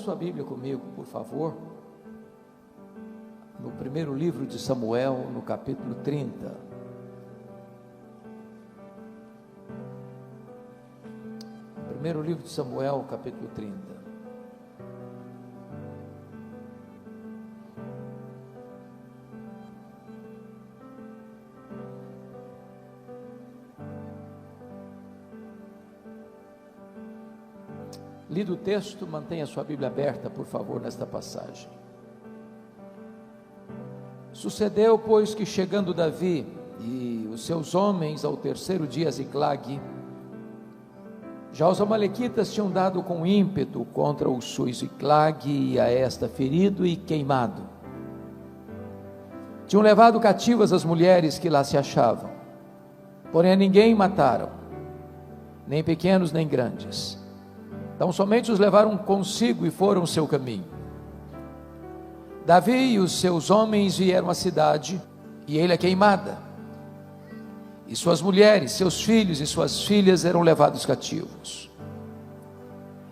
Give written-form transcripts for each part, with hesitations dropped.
Sua Bíblia comigo, por favor, no primeiro livro de Samuel, no capítulo 30. Primeiro livro de Samuel, capítulo 30. Lido o texto, mantenha sua Bíblia aberta, por favor, nesta passagem. Sucedeu, pois, que chegando Davi e os seus homens ao terceiro dia a Ziclague, já os amalequitas tinham dado com ímpeto contra o sul Ziclague, e a esta ferido e queimado. Tinham levado cativas as mulheres que lá se achavam, porém a ninguém mataram, nem pequenos nem grandes. Então somente os levaram consigo e foram o seu caminho. Davi e os seus homens vieram à cidade, e ele é queimada, e suas mulheres, seus filhos e suas filhas eram levados cativos.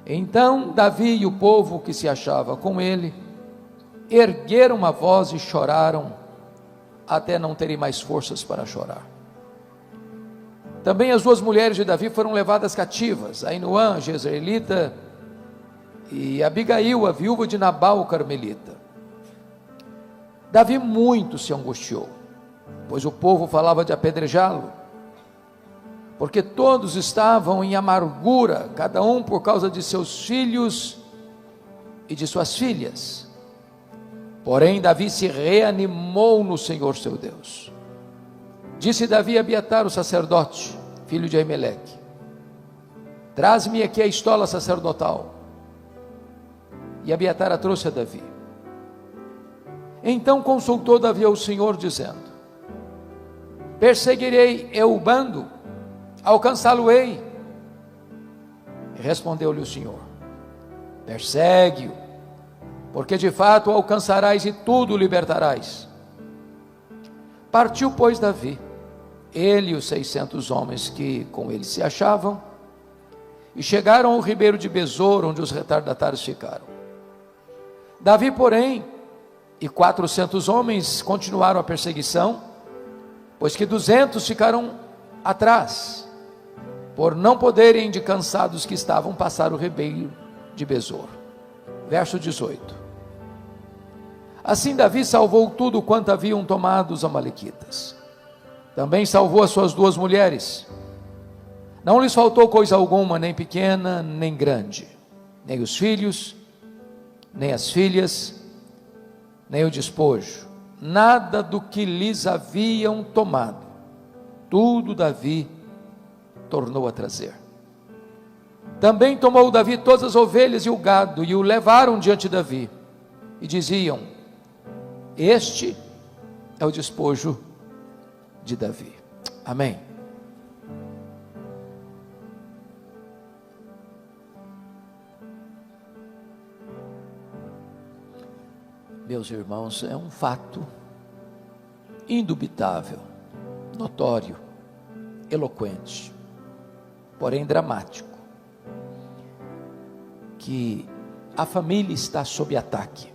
Então Davi e o povo que se achava com ele ergueram uma voz e choraram, até não terem mais forças para chorar. Também as duas mulheres de Davi foram levadas cativas, Ainoã, a jezreelita, e Abigail, a viúva de Nabal, o carmelita. Davi muito se angustiou, pois o povo falava de apedrejá-lo, porque todos estavam em amargura, cada um por causa de seus filhos e de suas filhas. Porém Davi se reanimou no Senhor seu Deus. Disse Davi a Abiatar, o sacerdote, filho de Aimeleque: traz-me aqui a estola sacerdotal. E Abiatar a trouxe a Davi. Então consultou Davi ao Senhor, dizendo: perseguirei eu o bando? Alcançá-lo-ei? E respondeu-lhe o Senhor: persegue-o, porque de fato o alcançarás e tudo o libertarás. Partiu, pois, Davi, ele e os 600 homens que com ele se achavam, e chegaram ao ribeiro de Besor, onde os retardatários ficaram. Davi, porém, e 400 homens continuaram a perseguição, pois que 200 ficaram atrás, por não poderem, de cansados que estavam, passar o ribeiro de Besor. Verso 18. Assim Davi salvou tudo quanto haviam tomado os amalequitas. Também salvou as suas duas mulheres. Não lhes faltou coisa alguma, nem pequena, nem grande, nem os filhos, nem as filhas, nem o despojo, nada do que lhes haviam tomado, tudo Davi tornou a trazer. Também tomou Davi todas as ovelhas e o gado, e o levaram diante de Davi, e diziam: este é o despojo de Davi. Amém. Meus irmãos, é um fato indubitável, notório, eloquente, porém dramático, que a família está sob ataque.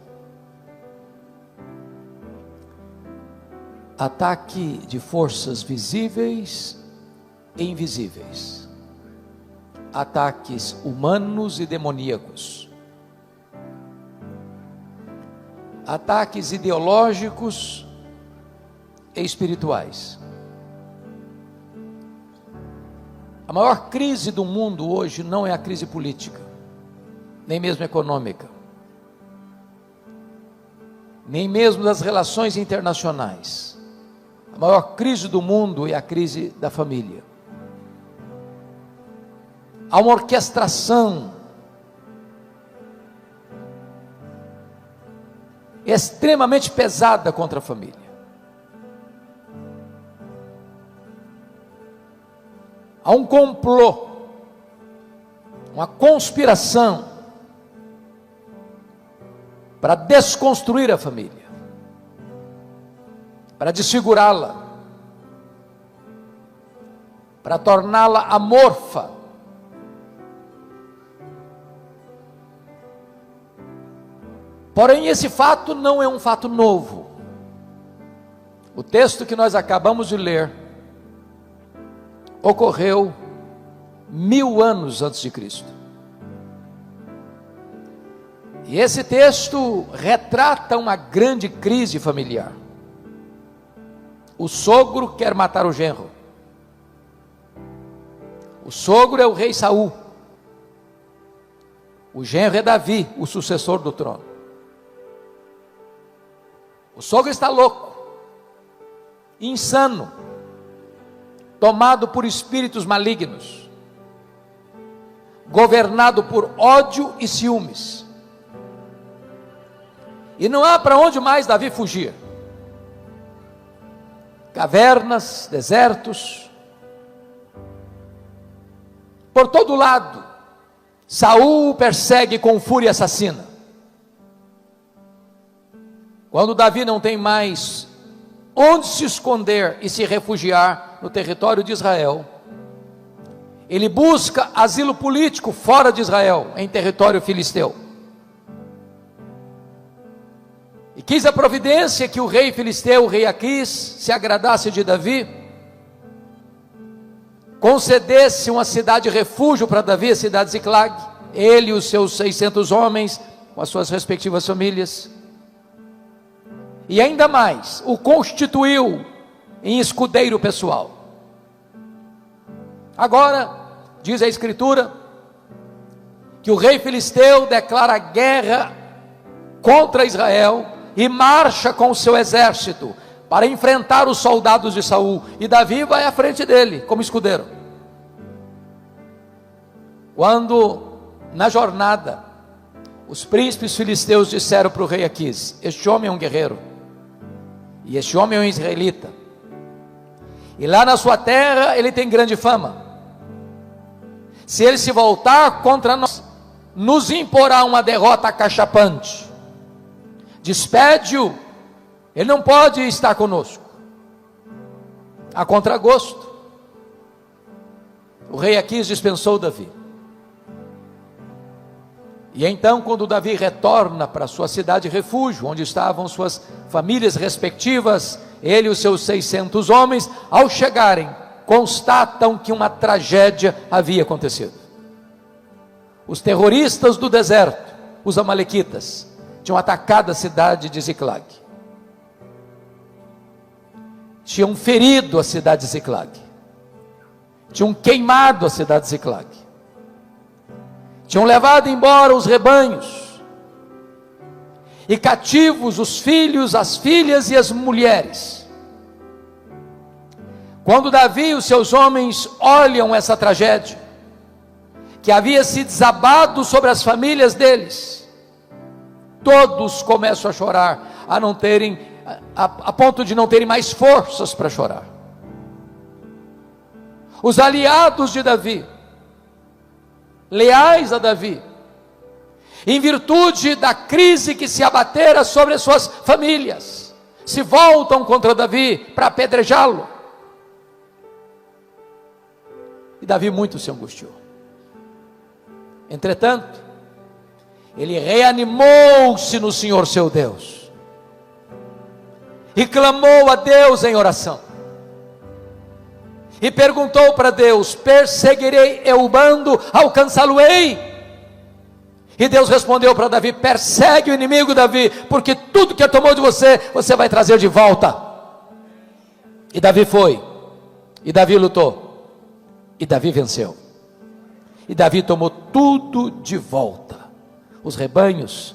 Ataque de forças visíveis e invisíveis, ataques humanos e demoníacos, ataques ideológicos e espirituais. A maior crise do mundo hoje não é a crise política, nem mesmo econômica, nem mesmo das relações internacionais. A maior crise do mundo é a crise da família. Há uma orquestração extremamente pesada contra a família. Há um complô, uma conspiração para desconstruir a família, para desfigurá-la, para torná-la amorfa, Porém, esse fato não é um fato novo. O texto que nós acabamos de ler ocorreu 1000 anos antes de Cristo. E esse texto retrata uma grande crise familiar. O sogro quer matar o genro. O sogro é o rei Saul. O genro é Davi, o sucessor do trono. O sogro está louco, insano, tomado por espíritos malignos, governado por ódio e ciúmes. E não há para onde mais Davi fugir. Cavernas, desertos, por todo lado, Saul o persegue com fúria assassina. Quando Davi não tem mais onde se esconder e se refugiar no território de Israel, ele busca asilo político fora de Israel, em território filisteu. E quis a providência que o rei filisteu, o rei Aquis, se agradasse de Davi, concedesse uma cidade refúgio para Davi, a cidade de Ziclag, ele e os seus 600 homens, com as suas respectivas famílias, e ainda mais, o constituiu em escudeiro pessoal. Agora, diz a Escritura, que o rei filisteu declara guerra contra Israel, e marcha com o seu exército, para enfrentar os soldados de Saul, e Davi vai à frente dele, como escudeiro. Quando, na jornada, os príncipes filisteus disseram para o rei Aquis: este homem é um guerreiro, e este homem é um israelita, e lá na sua terra ele tem grande fama, se ele se voltar contra nós, nos imporá uma derrota acachapante, despede-o, ele não pode estar conosco. A contragosto, o rei Aquis dispensou Davi. E então, quando Davi retorna para sua cidade refúgio, onde estavam suas famílias respectivas, ele e os seus 600 homens, ao chegarem, constatam que uma tragédia havia acontecido. Os terroristas do deserto, os amalequitas, tinham atacado a cidade de Ziclag, tinham ferido a cidade de Ziclag, tinham queimado a cidade de Ziclag, tinham levado embora os rebanhos, e cativos os filhos, as filhas e as mulheres. Quando Davi e os seus homens olham essa tragédia, que havia se desabado sobre as famílias deles, todos começam a chorar, a não terem, a ponto de não terem mais forças para chorar. Os aliados de Davi, leais a Davi, em virtude da crise que se abatera sobre as suas famílias, se voltam contra Davi para apedrejá-lo. E Davi muito se angustiou. Entretanto, ele reanimou-se no Senhor seu Deus, e clamou a Deus em oração, e perguntou para Deus: perseguirei eu o bando, alcançá-lo-ei? E Deus respondeu para Davi: persegue o inimigo, Davi, porque tudo que tomou de você, você vai trazer de volta. E Davi foi, e Davi lutou, e Davi venceu, e Davi tomou tudo de volta: os rebanhos,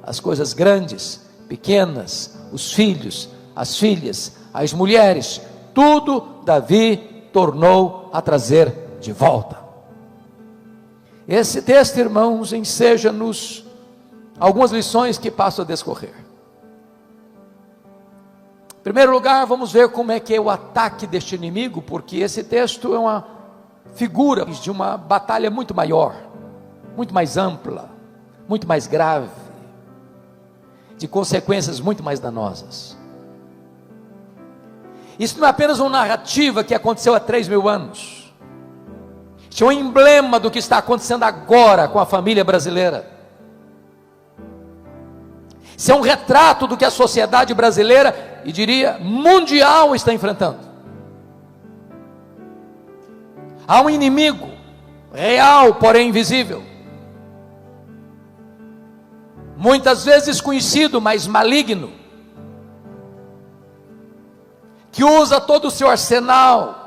as coisas grandes, pequenas, os filhos, as filhas, as mulheres, tudo Davi tornou a trazer de volta. Esse texto, irmãos, enseja-nos algumas lições que passo a discorrer. Em primeiro lugar, vamos ver como é que é o ataque deste inimigo, porque esse texto é uma figura de uma batalha muito maior, muito mais ampla, muito mais grave, de consequências muito mais danosas. Isso não é apenas uma narrativa que aconteceu há 3.000 anos. Isso é um emblema do que está acontecendo agora com a família brasileira. Isso é um retrato do que a sociedade brasileira, e diria mundial, está enfrentando. Há um inimigo real, porém invisível, muitas vezes conhecido, mas maligno, que usa todo o seu arsenal,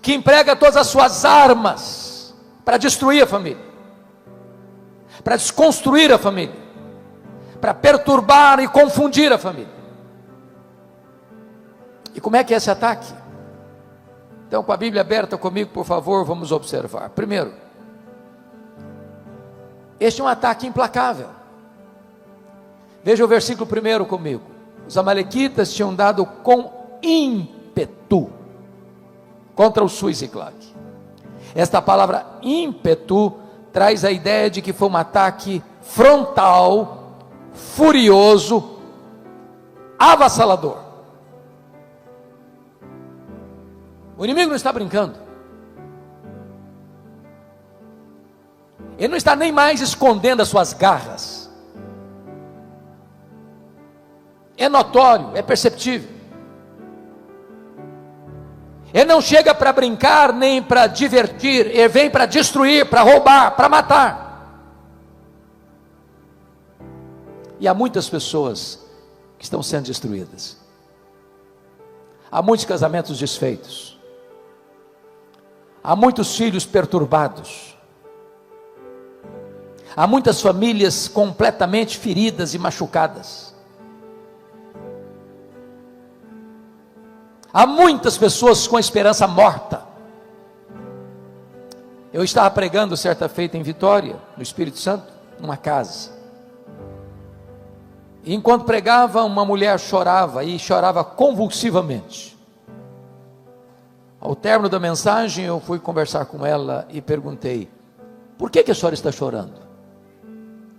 que emprega todas as suas armas para destruir a família, para desconstruir a família, para perturbar e confundir a família. E como é que é esse ataque? Então, com a Bíblia aberta comigo, por favor, vamos observar. Primeiro, este é um ataque implacável. Veja o versículo 1 comigo. Os amalequitas tinham dado com ímpeto contra o sul e Ziclag. Esta palavra ímpeto traz a ideia de que foi um ataque frontal, furioso, avassalador. O inimigo não está brincando. Ele não está nem mais escondendo as suas garras. É notório, é perceptível. Ele não chega para brincar, nem para divertir. Ele vem para destruir, para roubar, para matar. E há muitas pessoas que estão sendo destruídas. Há muitos casamentos desfeitos. Há muitos filhos perturbados. Há muitas famílias completamente feridas e machucadas. Há muitas pessoas com a esperança morta. Eu estava pregando certa feita em Vitória, no Espírito Santo, numa casa. E enquanto pregava, uma mulher chorava, e chorava convulsivamente. Ao término da mensagem, eu fui conversar com ela e perguntei: por que a senhora está chorando?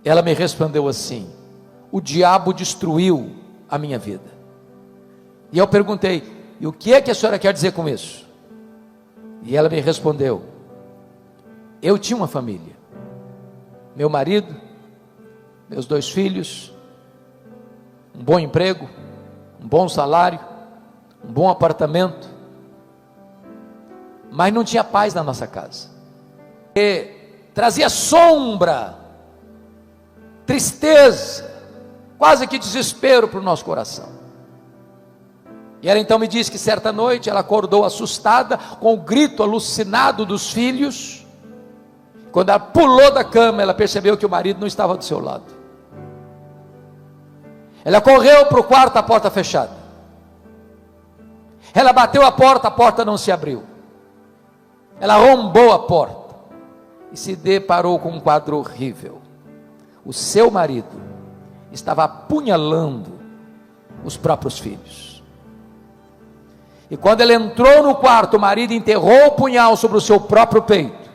Ela me respondeu assim: o diabo destruiu a minha vida. E eu perguntei: e o que é que a senhora quer dizer com isso? E ela me respondeu: eu tinha uma família, meu marido, meus 2 filhos, um bom emprego, um bom salário, um bom apartamento, mas não tinha paz na nossa casa, e trazia sombra, tristeza, quase que desespero para o nosso coração. E ela então me disse que certa noite ela acordou assustada, com o grito alucinado dos filhos. Quando ela pulou da cama, ela percebeu que o marido não estava do seu lado. Ela correu para o quarto, a porta fechada. Ela bateu a porta não se abriu. Ela arrombou a porta e se deparou com um quadro horrível. O seu marido estava apunhalando os próprios filhos. E quando ela entrou no quarto, o marido enterrou o punhal sobre o seu próprio peito.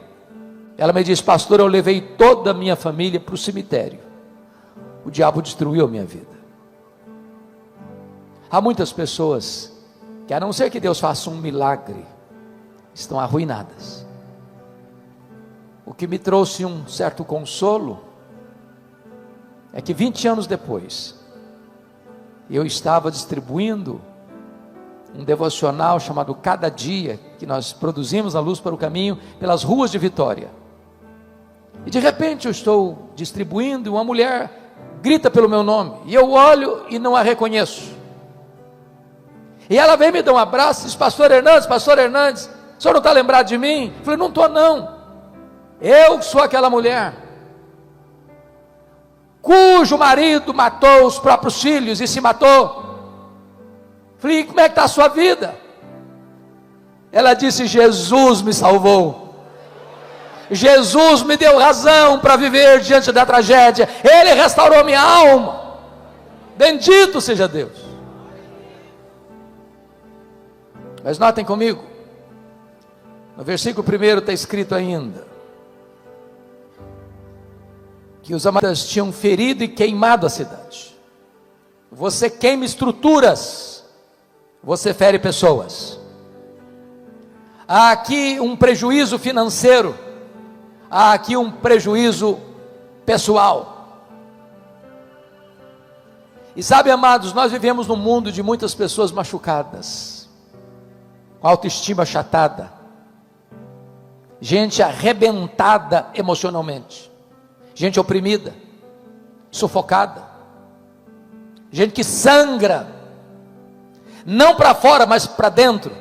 Ela me disse: pastor, eu levei toda a minha família para o cemitério. O diabo destruiu a minha vida. Há muitas pessoas que, a não ser que Deus faça um milagre, estão arruinadas. O que me trouxe um certo consolo é que 20 anos depois, eu estava distribuindo um devocional chamado Cada Dia, que nós produzimos na Luz para o Caminho, pelas ruas de Vitória. E de repente eu estou distribuindo, e uma mulher grita pelo meu nome, e eu olho e não a reconheço. E ela vem me dar um abraço e diz: pastor Hernandes, o senhor não está lembrado de mim? Eu falei: não estou não, eu sou aquela mulher cujo marido matou os próprios filhos e se matou. Falei: como é que está a sua vida? Ela disse: Jesus me salvou, Jesus me deu razão para viver diante da tragédia, Ele restaurou minha alma, bendito seja Deus. Mas notem comigo, no versículo 1 está escrito ainda, que os amalequitas tinham ferido e queimado a cidade. Você queima estruturas, você fere pessoas. Há aqui um prejuízo financeiro, há aqui um prejuízo pessoal. E sabe, amados, nós vivemos num mundo de muitas pessoas machucadas, com autoestima achatada, gente arrebentada emocionalmente, gente oprimida, sufocada, gente que sangra, não para fora, mas para dentro.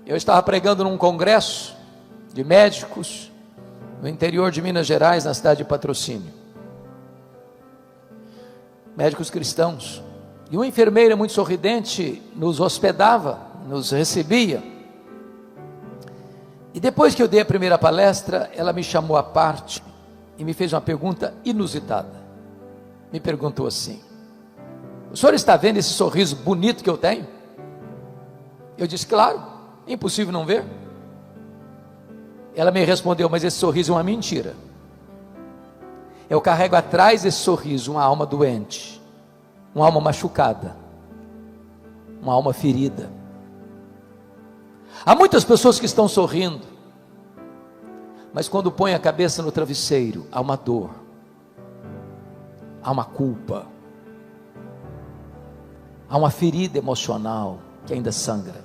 Eu estava pregando num congresso de médicos no interior de Minas Gerais, na cidade de Patrocínio, médicos cristãos, e uma enfermeira muito sorridente nos hospedava, nos recebia, e depois que eu dei a primeira palestra, ela me chamou à parte e me fez uma pergunta inusitada. Me perguntou assim: o senhor está vendo esse sorriso bonito que eu tenho? Eu disse: claro, impossível não ver. Ela me respondeu: mas esse sorriso é uma mentira. Eu carrego atrás desse sorriso uma alma doente, uma alma machucada, uma alma ferida. Há muitas pessoas que estão sorrindo, mas quando põem a cabeça no travesseiro, há uma dor, há uma culpa, há uma ferida emocional que ainda sangra.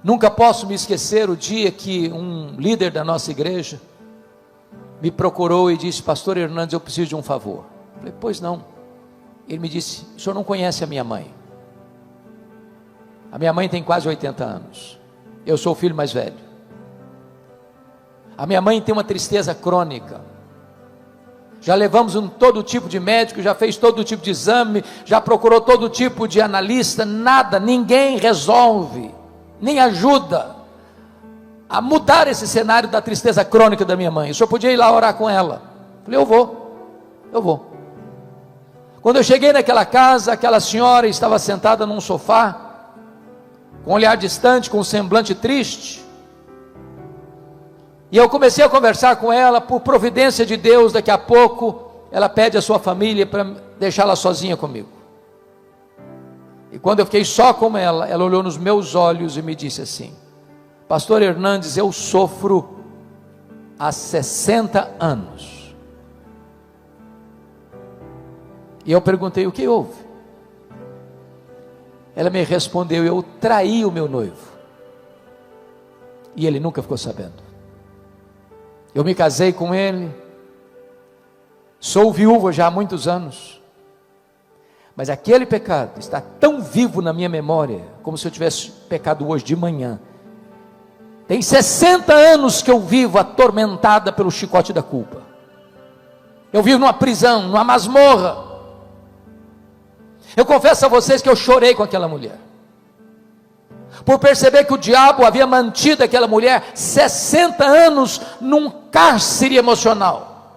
Nunca posso me esquecer o dia que um líder da nossa igreja me procurou e disse: pastor Hernandes, eu preciso de um favor. Eu falei: pois não. Ele me disse: o senhor não conhece a minha mãe. A minha mãe tem quase 80 anos. Eu sou o filho mais velho. A minha mãe tem uma tristeza crônica. Já levamos todo tipo de médico, já fez todo tipo de exame, já procurou todo tipo de analista, nada, ninguém resolve, nem ajuda a mudar esse cenário da tristeza crônica da minha mãe. O senhor podia ir lá orar com ela? Eu falei: eu vou. Quando eu cheguei naquela casa, aquela senhora estava sentada num sofá, com um olhar distante, com um semblante triste, e eu comecei a conversar com ela. Por providência de Deus, daqui a pouco ela pede a sua família para deixá-la sozinha comigo. E quando eu fiquei só com ela, ela olhou nos meus olhos e me disse assim: pastor Hernandes, eu sofro há 60 anos. E eu perguntei: o que houve? Ela me respondeu: eu traí o meu noivo, e ele nunca ficou sabendo. Eu me casei com ele, sou viúva já há muitos anos, mas aquele pecado está tão vivo na minha memória, como se eu tivesse pecado hoje de manhã. Tem 60 anos que eu vivo atormentada pelo chicote da culpa. Eu vivo numa prisão, numa masmorra. Eu confesso a vocês que eu chorei com aquela mulher, por perceber que o diabo havia mantido aquela mulher 60 anos num cárcere emocional.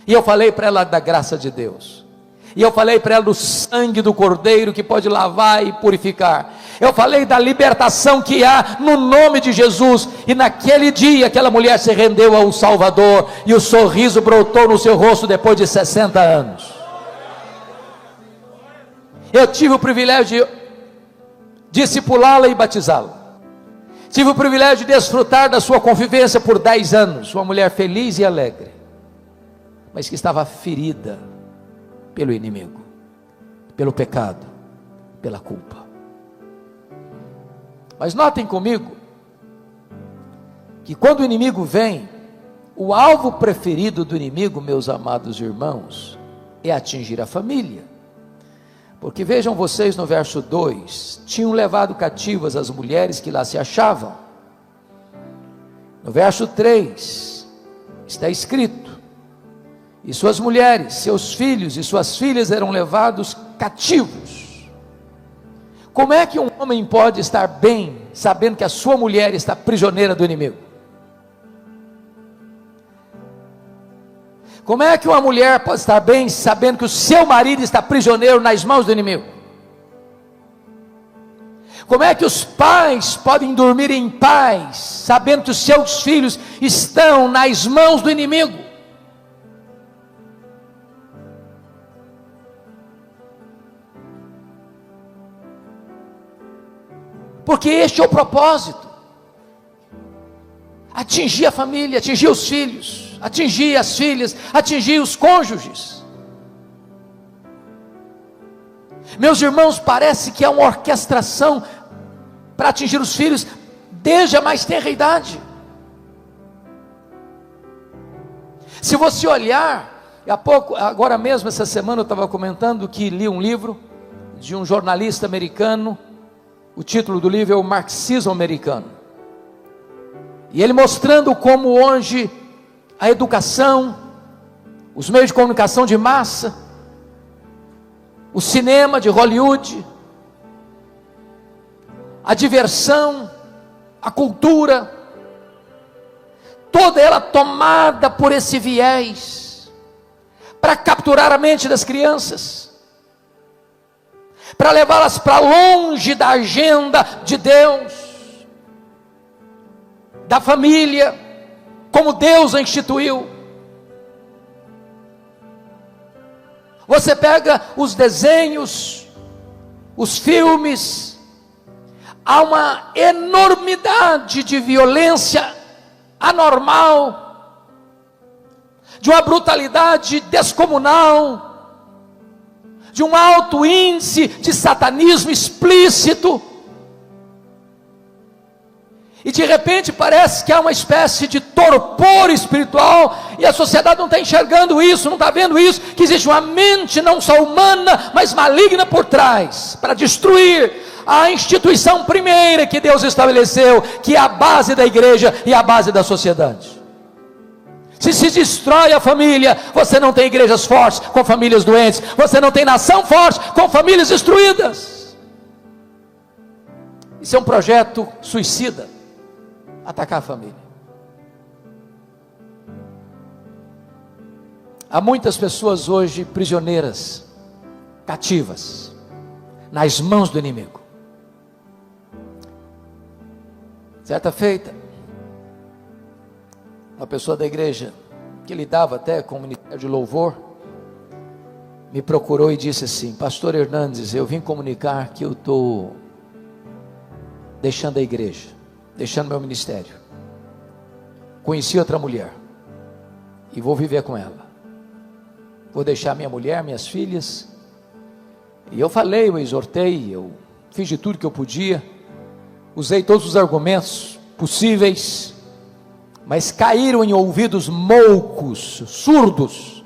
E eu falei para ela da graça de Deus, e eu falei para ela do sangue do Cordeiro que pode lavar e purificar. Eu falei da libertação que há no nome de Jesus. E naquele dia aquela mulher se rendeu ao Salvador, e o sorriso brotou no seu rosto depois de 60 anos. Eu tive o privilégio de discipulá-la e batizá-la. Tive o privilégio de desfrutar da sua convivência por 10 anos. Uma mulher feliz e alegre, mas que estava ferida pelo inimigo, pelo pecado, pela culpa. Mas notem comigo que quando o inimigo vem, o alvo preferido do inimigo, meus amados irmãos, é atingir a família. Porque vejam vocês no verso 2, tinham levado cativas as mulheres que lá se achavam. No verso 3, está escrito: e suas mulheres, seus filhos e suas filhas eram levados cativos. Como é que um homem pode estar bem, sabendo que a sua mulher está prisioneira do inimigo? Como é que uma mulher pode estar bem, sabendo que o seu marido está prisioneiro nas mãos do inimigo? Como é que os pais podem dormir em paz, sabendo que os seus filhos estão nas mãos do inimigo? Porque este é o propósito. atingir a família, atingir os filhos, atingir as filhas, atingir os cônjuges. Meus irmãos, parece que é uma orquestração para atingir os filhos desde a mais tenra idade. Se você olhar, agora mesmo essa semana eu estava comentando que li um livro de um jornalista americano. O título do livro é O Marxismo Americano. E ele mostrando como hoje a educação, os meios de comunicação de massa, o cinema de Hollywood, a diversão, a cultura, toda ela tomada por esse viés, para capturar a mente das crianças, para levá-las para longe da agenda de Deus, da família, como Deus a instituiu. Você pega os desenhos, os filmes, há uma enormidade de violência anormal, de uma brutalidade descomunal, de um alto índice de satanismo explícito. E de repente parece que há uma espécie de torpor espiritual, e a sociedade não está enxergando isso, não está vendo isso, que existe uma mente não só humana, mas maligna por trás, para destruir a instituição primeira que Deus estabeleceu, que é a base da igreja e a base da sociedade. Se destrói a família, você não tem igrejas fortes com famílias doentes, você não tem nação forte com famílias destruídas. Isso é um projeto suicida, atacar a família. Há muitas pessoas hoje prisioneiras, cativas, nas mãos do inimigo. Certa feita, uma pessoa da igreja, que lidava até com o ministério de louvor, me procurou e disse assim: Pastor Hernandes, eu vim comunicar que eu estou deixando a igreja, deixando meu ministério. Conheci outra mulher e vou viver com ela. Vou deixar minha mulher, minhas filhas. E eu falei, eu exortei, eu fiz de tudo que eu podia, usei todos os argumentos possíveis, mas caíram em ouvidos moucos, surdos.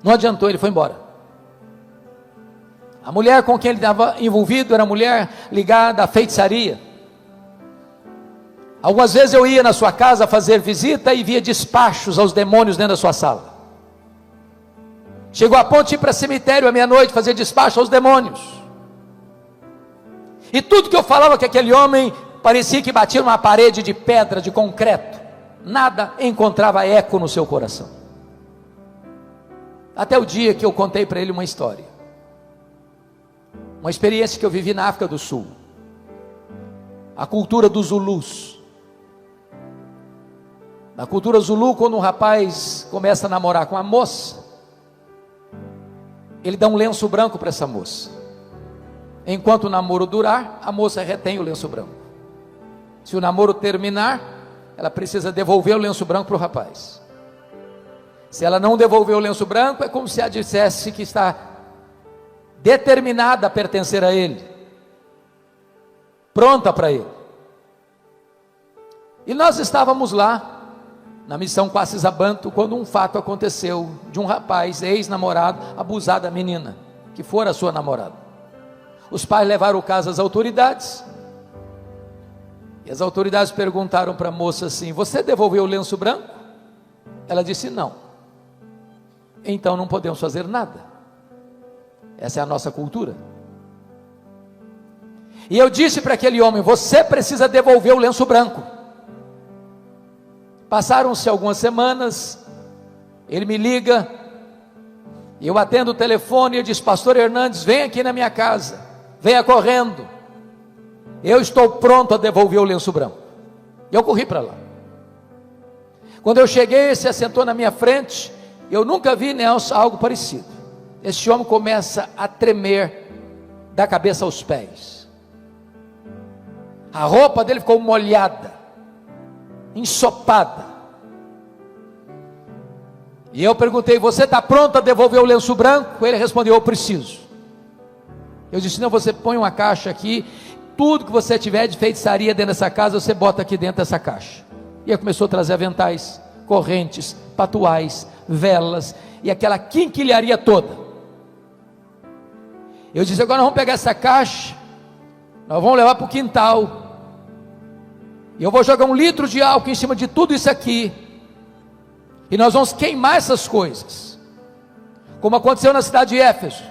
Não adiantou, ele foi embora. A mulher com quem ele estava envolvido era mulher ligada à feitiçaria. Algumas vezes eu ia na sua casa fazer visita e via despachos aos demônios dentro da sua sala. Chegou a ponto de ir para cemitério à meia-noite fazer despacho aos demônios. E tudo que eu falava que aquele homem parecia que batia numa parede de pedra, de concreto. Nada encontrava eco no seu coração. Até o dia que eu contei para ele uma história. Uma experiência que eu vivi na África do Sul. A cultura dos Zulus. Na cultura Zulu, quando um rapaz começa a namorar com uma moça, ele dá um lenço branco para essa moça. Enquanto o namoro durar, a moça retém o lenço branco. Se o namoro terminar, ela precisa devolver o lenço branco para o rapaz. Se ela não devolver o lenço branco, é como se ela dissesse que está determinada a pertencer a ele, pronta para ele. E nós estávamos lá na missão Quassis Abantu, quando um fato aconteceu de um rapaz, ex-namorado, abusar da menina, que fora sua namorada. Os pais levaram o caso às autoridades, e as autoridades perguntaram para a moça assim: você devolveu o lenço branco? Ela disse não. Então não podemos fazer nada. Essa é a nossa cultura. E eu disse para aquele homem: você precisa devolver o lenço branco. Passaram-se algumas semanas, ele me liga, e eu atendo o telefone, e ele diz: Pastor Hernandes, vem aqui na minha casa, venha correndo, eu estou pronto a devolver o lenço branco. E eu corri para lá. Quando eu cheguei, ele se assentou na minha frente. Eu nunca vi, Nelson, algo parecido. Este homem começa a tremer da cabeça aos pés, a roupa dele ficou molhada, ensopada. E eu perguntei: você está pronto a devolver o lenço branco? Ele respondeu: eu preciso. Eu disse: não, você põe uma caixa aqui, tudo que você tiver de feitiçaria dentro dessa casa, você bota aqui dentro dessa caixa. E ele começou a trazer aventais, correntes, patuais, velas, e aquela quinquilharia toda. Eu disse: agora nós vamos pegar essa caixa, nós vamos levar para o quintal, e eu vou jogar 1 litro de álcool em cima de tudo isso aqui, e nós vamos queimar essas coisas, como aconteceu na cidade de Éfeso,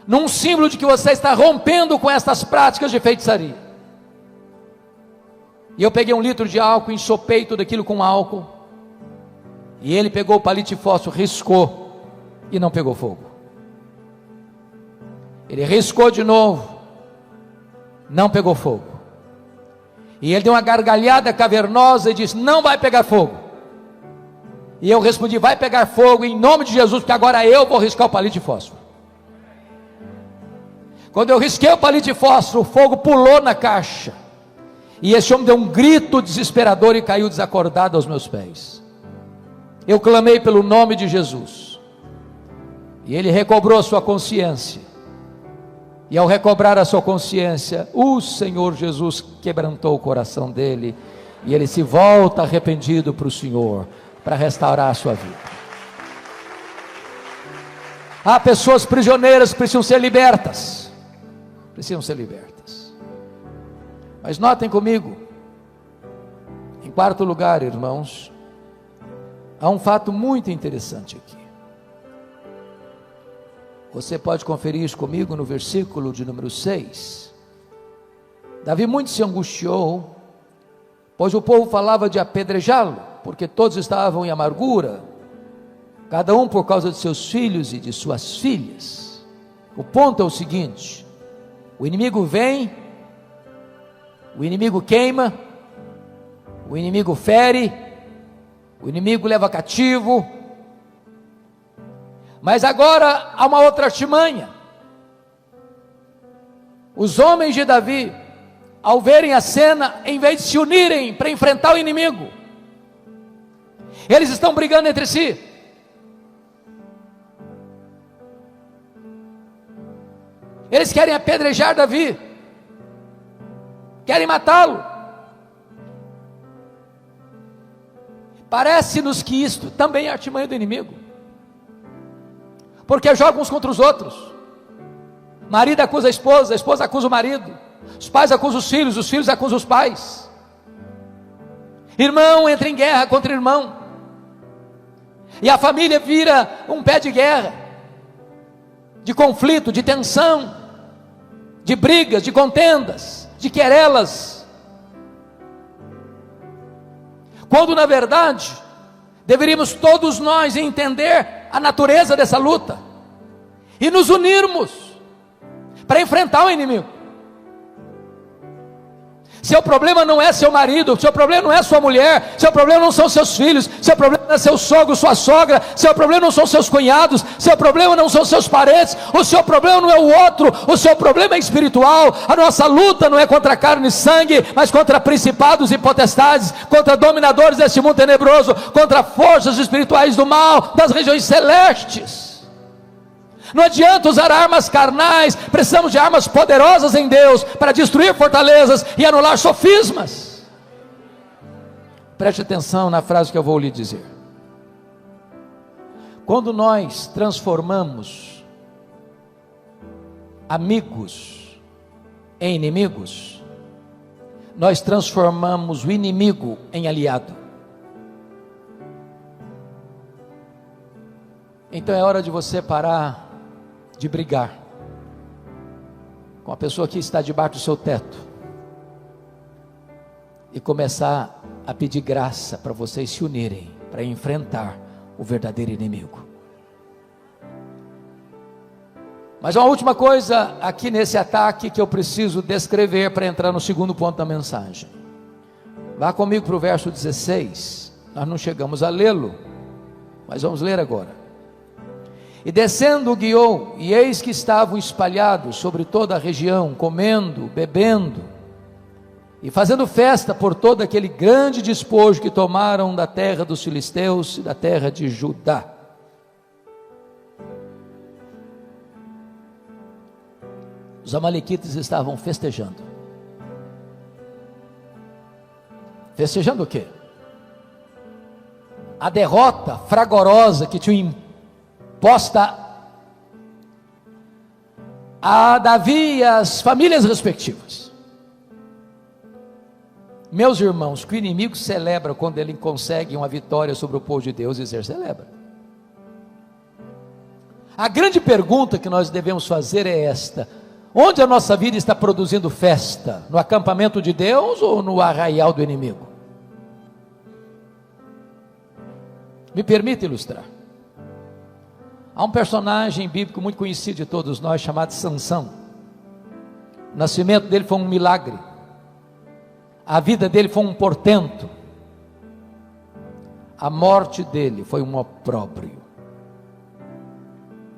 num símbolo de que você está rompendo com essas práticas de feitiçaria. E eu peguei 1 litro de álcool, ensopei tudo aquilo com álcool, e ele pegou o palito de fósforo, riscou, e não pegou fogo. Ele riscou de novo, não pegou fogo. E ele deu uma gargalhada cavernosa e disse: não vai pegar fogo. E eu respondi: vai pegar fogo em nome de Jesus, porque agora eu vou riscar o palito de fósforo. Quando eu risquei o palito de fósforo, o fogo pulou na caixa, e esse homem deu um grito desesperador e caiu desacordado aos meus pés. Eu clamei pelo nome de Jesus, e ele recobrou a sua consciência. E ao recobrar a sua consciência, o Senhor Jesus quebrantou o coração dele, e ele se volta arrependido para o Senhor, para restaurar a sua vida. Há pessoas prisioneiras que precisam ser libertas, mas notem comigo, em quarto lugar, irmãos, há um fato muito interessante aqui. Você pode conferir isso comigo no versículo de número 6. Davi muito se angustiou, pois o povo falava de apedrejá-lo, porque todos estavam em amargura, cada um por causa de seus filhos e de suas filhas. O ponto é o seguinte: o inimigo vem, o inimigo queima, o inimigo fere, o inimigo leva cativo. Mas agora há uma outra artimanha. Os homens de Davi, ao verem a cena, em vez de se unirem para enfrentar o inimigo, eles estão brigando entre si. Eles querem apedrejar Davi, querem matá-lo. Parece-nos que isto também é artimanha do inimigo, porque jogam uns contra os outros. Marido acusa a esposa acusa o marido, os pais acusam os filhos acusam os pais. Irmão entra em guerra contra irmão, e a família vira um pé de guerra, de conflito, de tensão, de brigas, de contendas, de querelas, quando na verdade deveríamos todos nós entender a natureza dessa luta e nos unirmos para enfrentar o inimigo. Seu problema não é seu marido, seu problema não é sua mulher, seu problema não são seus filhos, seu problema não é seu sogro, sua sogra, seu problema não são seus cunhados, seu problema não são seus parentes, o seu problema não é o outro, o seu problema é espiritual. A nossa luta não é contra carne e sangue, mas contra principados e potestades, contra dominadores deste mundo tenebroso, contra forças espirituais do mal, das regiões celestes. Não adianta usar armas carnais, precisamos de armas poderosas em Deus, para destruir fortalezas e anular sofismas. Preste atenção na frase que eu vou lhe dizer. Quando nós transformamos amigos em inimigos, nós transformamos o inimigo em aliado. Então é hora de você parar de brigar com a pessoa que está debaixo do seu teto e começar a pedir graça para vocês se unirem para enfrentar o verdadeiro inimigo. Mas uma última coisa aqui nesse ataque que eu preciso descrever para entrar no segundo ponto da mensagem. Vá comigo para o verso 16. Nós não chegamos a lê-lo, mas vamos ler agora. E descendo guiou, e eis que estavam espalhados sobre toda a região, comendo, bebendo, e fazendo festa por todo aquele grande despojo que tomaram da terra dos filisteus e da terra de Judá. Os amalequitas estavam festejando. Festejando o quê? A derrota fragorosa que tinha imposta a Davi e as famílias respectivas. Meus irmãos, que o inimigo celebra quando ele consegue uma vitória sobre o povo de Deus, e celebra. A grande pergunta que nós devemos fazer é esta: onde a nossa vida está produzindo festa? No acampamento de Deus ou no arraial do inimigo? Me permita ilustrar. Há um personagem bíblico muito conhecido de todos nós, chamado Sansão. O nascimento dele foi um milagre. A vida dele foi um portento. A morte dele foi um opróbrio.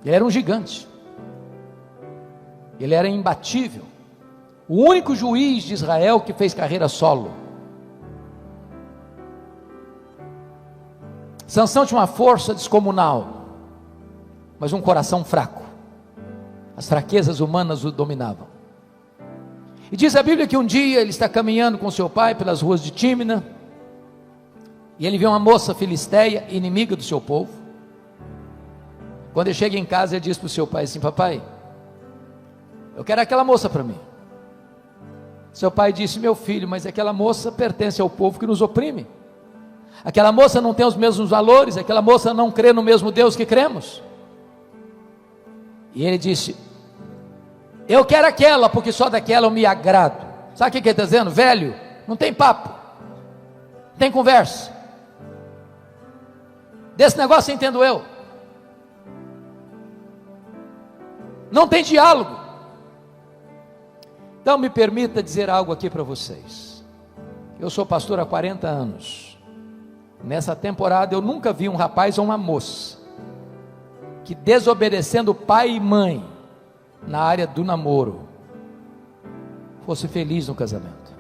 Ele era um gigante. Ele era imbatível. O único juiz de Israel que fez carreira solo. Sansão tinha uma força descomunal, mas um coração fraco. As fraquezas humanas o dominavam. E diz a Bíblia que um dia ele está caminhando com seu pai pelas ruas de Tímina, e ele vê uma moça filisteia, inimiga do seu povo. Quando ele chega em casa, ele diz para o seu pai assim: papai, eu quero aquela moça para mim. Seu pai disse: meu filho, mas aquela moça pertence ao povo que nos oprime. Aquela moça não tem os mesmos valores, aquela moça não crê no mesmo Deus que cremos. E ele disse: eu quero aquela, porque só daquela eu me agrado. Sabe o que ele está dizendo? Velho, não tem papo, não tem conversa. Desse negócio entendo eu. Não tem diálogo. Então me permita dizer algo aqui para vocês. Eu sou pastor há 40 anos. Nessa temporada eu nunca vi um rapaz ou uma moça que, desobedecendo pai e mãe na área do namoro, fosse feliz no casamento.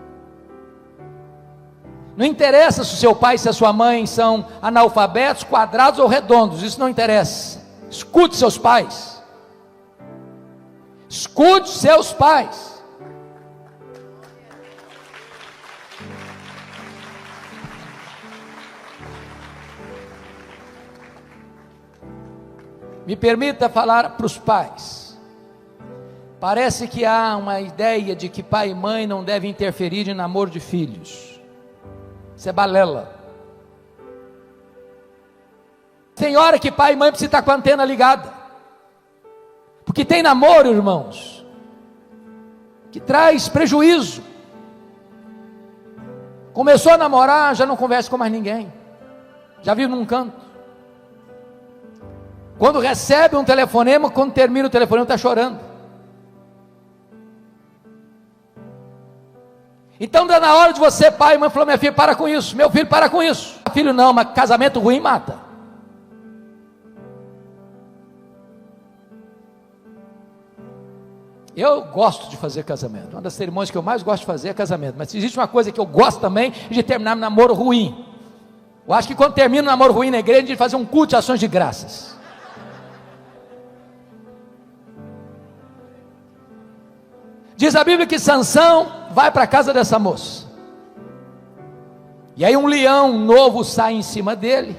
Não interessa se o seu pai e se a sua mãe são analfabetos, quadrados ou redondos, isso não interessa. Escute seus pais. Escute seus pais. Me permita falar para os pais. Parece que há uma ideia de que pai e mãe não devem interferir em namoro de filhos. Isso é balela. Tem hora que pai e mãe precisam estar com a antena ligada. Porque tem namoro, irmãos, que traz prejuízo. Começou a namorar, já não conversa com mais ninguém. Já vive num canto. Quando recebe um telefonema, quando termina o telefonema, está chorando. Então está na hora de você, pai e mãe, falou: minha filha, para com isso. Meu filho, para com isso. Filho não, mas casamento ruim mata. Eu gosto de fazer casamento. Uma das cerimônias que eu mais gosto de fazer é casamento. Mas existe uma coisa que eu gosto também, de terminar um namoro ruim. Eu acho que quando termina um namoro ruim na igreja, a gente fazer um culto de ações de graças. Diz a Bíblia que Sansão vai para a casa dessa moça. E aí um leão novo sai em cima dele.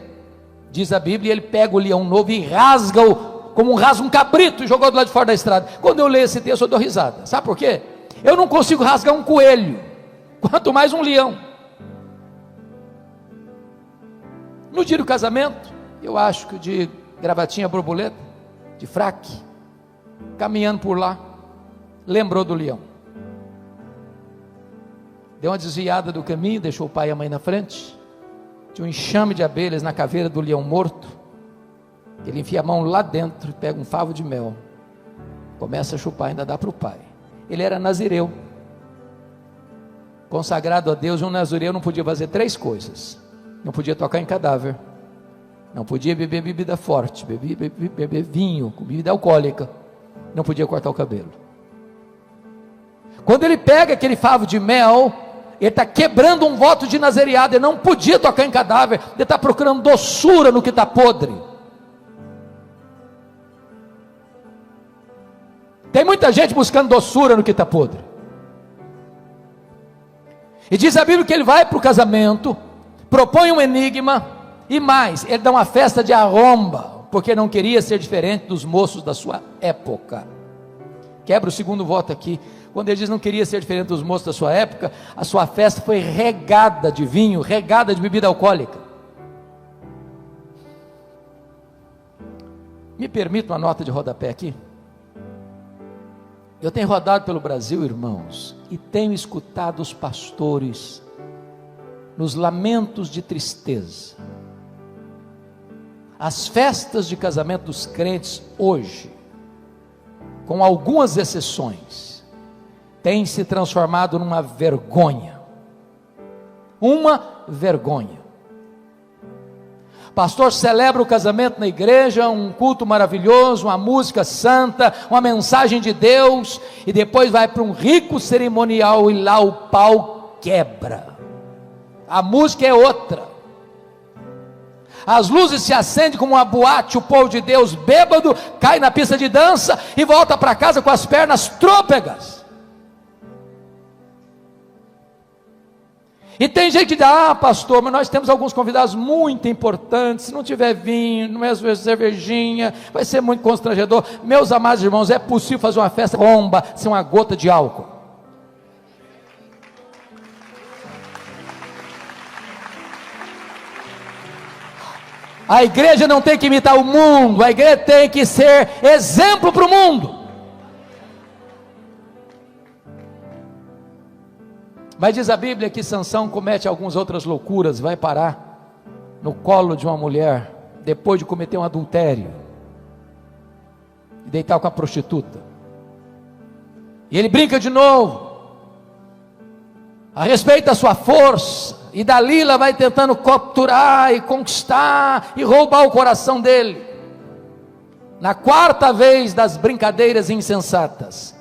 Diz a Bíblia, e ele pega o leão novo e rasga-o, como rasga um cabrito, e jogou do lado de fora da estrada. Quando eu leio esse texto, eu dou risada. Sabe por quê? Eu não consigo rasgar um coelho, quanto mais um leão. No dia do casamento, eu acho que de gravatinha borboleta, de fraque, caminhando por lá, lembrou do leão. Deu uma desviada do caminho, deixou o pai e a mãe na frente. Tinha um enxame de abelhas na caveira do leão morto. Ele enfia a mão lá dentro, pega um favo de mel, começa a chupar, ainda dá para o pai. Ele era nazireu, consagrado a Deus. Um nazireu não podia fazer 3 coisas: não podia tocar em cadáver, não podia beber bebida forte, beber vinho, bebida alcoólica, não podia cortar o cabelo. Quando ele pega aquele favo de mel, Ele está quebrando um voto de nazereado. Ele não podia tocar em cadáver. Ele está procurando doçura no que está podre. Tem muita gente buscando doçura no que está podre. E diz a Bíblia que ele vai para o casamento, propõe um enigma, e mais, ele dá uma festa de arromba, porque não queria ser diferente dos moços da sua época. Quebra o segundo voto aqui. Quando ele diz não queria ser diferente dos moços da sua época, a sua festa foi regada de vinho, regada de bebida alcoólica. Me permita uma nota de rodapé aqui? Eu tenho rodado pelo Brasil, irmãos, e tenho escutado os pastores nos lamentos de tristeza. As festas de casamento dos crentes hoje, com algumas exceções, têm se transformado numa vergonha. Uma vergonha. O pastor celebra o casamento na igreja, um culto maravilhoso, uma música santa, uma mensagem de Deus, e depois vai para um rico cerimonial e lá o pau quebra. A música é outra. As luzes se acendem como uma boate, o povo de Deus bêbado cai na pista de dança e volta para casa com as pernas trôpegas. E tem gente que diz, pastor, mas nós temos alguns convidados muito importantes, se não tiver vinho, não é cervejinha, vai ser muito constrangedor. Meus amados irmãos, é possível fazer uma festa bomba sem uma gota de álcool? A igreja não tem que imitar o mundo, a igreja tem que ser exemplo para o mundo. Mas diz a Bíblia que Sansão comete algumas outras loucuras, vai parar no colo de uma mulher, depois de cometer um adultério, e deitar com a prostituta, e ele brinca de novo, a respeito da sua força, e Dalila vai tentando capturar, e conquistar, e roubar o coração dele. Na quarta vez das brincadeiras insensatas,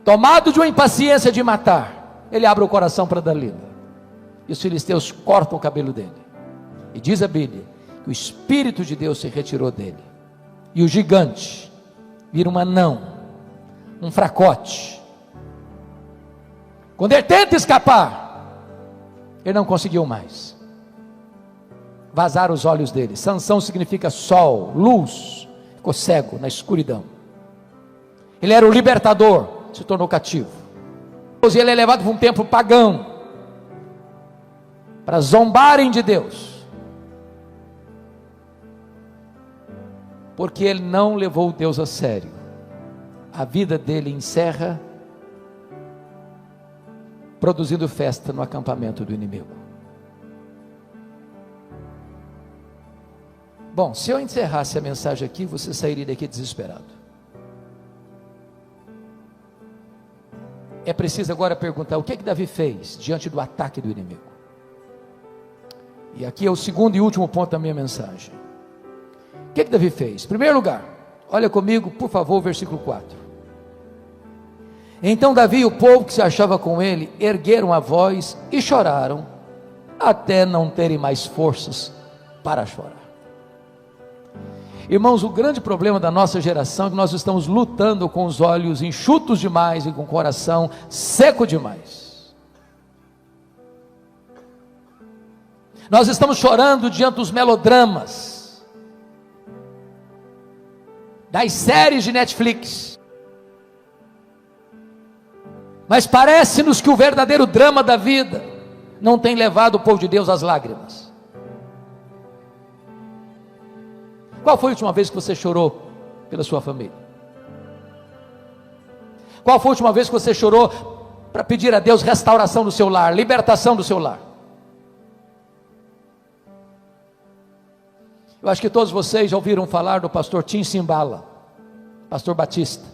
tomado de uma impaciência de matar, ele abre o coração para Dalila, e os filisteus cortam o cabelo dele, e diz a Bíblia, que o Espírito de Deus se retirou dele, e o gigante vira um anão, um fracote. Quando ele tenta escapar, ele não conseguiu mais, vazaram os olhos dele. Sansão significa sol, luz, ficou cego na escuridão. Ele era o libertador, se tornou cativo. E ele é levado para um templo pagão, para zombarem de Deus, porque ele não levou Deus a sério. A vida dele encerra produzindo festa no acampamento do inimigo. Bom, se eu encerrasse a mensagem aqui, você sairia daqui desesperado. É preciso agora perguntar, o que é que Davi fez diante do ataque do inimigo? E aqui é o segundo e último ponto da minha mensagem. O que é que Davi fez? Em primeiro lugar, olha comigo, por favor, o versículo 4. Então Davi e o povo que se achava com ele, ergueram a voz e choraram, até não terem mais forças para chorar. Irmãos, o grande problema da nossa geração é que nós estamos lutando com os olhos enxutos demais e com o coração seco demais. Nós estamos chorando diante dos melodramas, das séries de Netflix, mas parece-nos que o verdadeiro drama da vida não tem levado o povo de Deus às lágrimas. Qual foi a última vez que você chorou pela sua família? Qual foi a última vez que você chorou para pedir a Deus restauração do seu lar, libertação do seu lar? Eu acho que todos vocês já ouviram falar do pastor Tim Simbala, pastor batista,